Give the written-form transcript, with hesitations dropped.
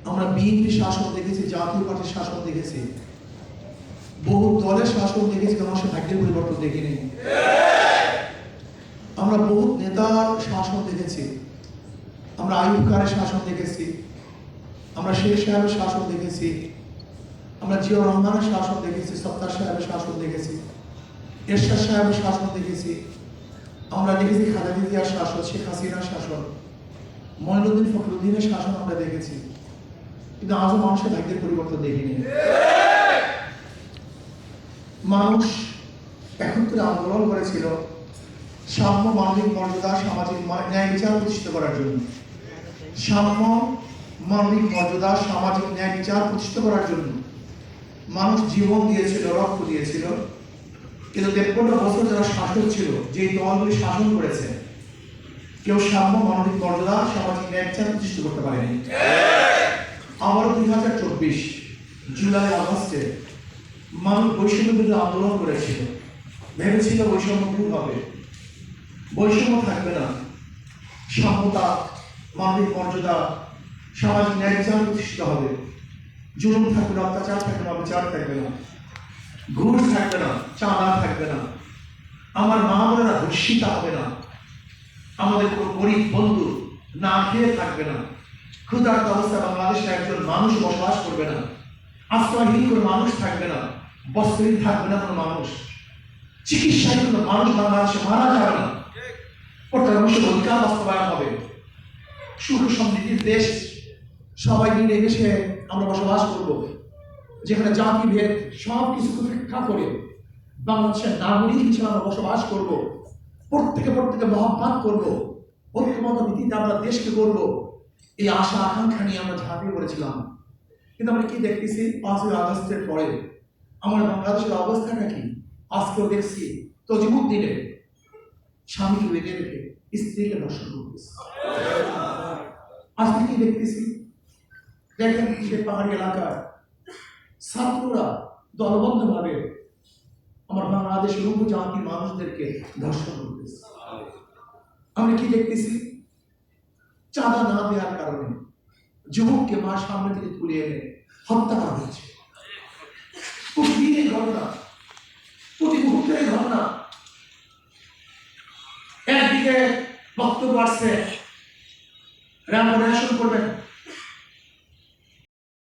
আমরা বিএনপি শাসন দেখেছি, জাতীয় পার্টির শাসন দেখেছি, বহু দলের শাসন দেখেছি, মানুষের ভাগ্যের পরিবর্তন দেখিনি। আমরা বহু নেতার শাসন দেখেছি, আমরা আইয়ুব খানের শাসন দেখেছি, আমরা শেখ সাহেবের শাসন দেখেছি, আমরা জিয়াউর রহমানের শাসন দেখেছি, সত্তার সাহেবের শাসন দেখেছি, এরশাদ সাহেবের শাসন দেখেছি, আমরা দেখেছি খালেদা জিয়ার শাসন, শেখ হাসিনার শাসন, মঈনুদ্দিন ফখরুদ্দিনের শাসন আমরা দেখেছি, কিন্তু আজও মানুষের ভাগ্যের পরিবর্তন দেখিনি। মানুষ এখন করে আন্দোলন করেছিল সাম্য, মানবিক মর্যাদা, সামাজিক ন্যায় বিচার প্রতিষ্ঠা করার জন্য। সাম্য, মানবিক মর্যাদা, সামাজিক ন্যায় বিচার প্রতিষ্ঠা করার জন্য মানুষ জীবন দিয়েছিল, রক্ত দিয়েছিল। কিন্তু 53 বছর যারা শাসক ছিল, যে দলগুলি শাসন করেছে, কেউ সাম্য, মানবিক মর্যাদা, সামাজিক ন্যায় বিচার প্রতিষ্ঠা করতে পারেনি। আবারও 2024 জুলাই আগস্টে মানুষ বৈষম্য বিরুদ্ধে আন্দোলন করেছিল, ভেবেছিল বৈষম্য দূর হবে, বৈষম্য থাকবে না, সাম্যতা, মানবিক মর্যাদা, সামাজিক ন্যায় বিচার প্রতিষ্ঠিত হবে, জুলুম থাকবে না, অত্যাচার থাকবে না, বিচার থাকবে না, ঘুষ থাকবে না, চাঁদা থাকবে না, আমার মা বোনেরা ধর্ষিত হবে না, আমাদের কোনো গরিব বন্ধু না খেয়ে থাকবে না, ক্ষুধার্ত অবস্থায় বাংলাদেশে একজন মানুষ বসবাস করবে না, আশ্রয়হীন কোনো মানুষ থাকবে না, বস্ত্রহীন থাকবে না কোনো মানুষ, চিকিৎসাহীন কোনো মানুষ বাংলাদেশে মারা যাবে না, প্রত্যেক মানুষের অধিকার বাস্তবায়ন হবে, সুখ সমৃদ্ধির দেশ সবাই মিলে দেশে আমরা বসবাস করব, যেখানে জাতি ভেদ সব কিছু উপেক্ষা করে বাংলাদেশের নাগরিক হিসেবে আমরা বসবাস করব, প্রত্যেকে মহব্বত করব, ঐক্যমত নীতিতে আমরা দেশকে করব, এই আশা আকাঙ্ক্ষা নিয়ে আমরা ঝাঁপিয়ে পড়েছিলাম। কিন্তু আমরা কি দেখতেছি 5ই আগস্টের পরে আমার বাংলাদেশের অবস্থাটা কি? আজকেও দেখছি তজিমুদ্দিনে স্বামীকে বেঁধে রেখে স্ত্রীকে ধর্ষণ করতেছে। আজকে কি দেখতেছি? দেখেন সে পাহাড়ি এলাকার ছাত্ররা দলবদ্ধভাবে আমার বাংলাদেশের উপজাতির মানুষদেরকে ধর্ষণ করতেছে। আমরা কি দেখতেছি? চাঁদা না দেওয়ার কারণে যুবককে মা সামনে থেকে তুলে এনে হত্যা করা হয়েছে। প্রতিদিনের ঘটনা, প্রতি মুহূর্তের ঘটনা। একদিকে বক্তব্য আসছে রেশন করবেন,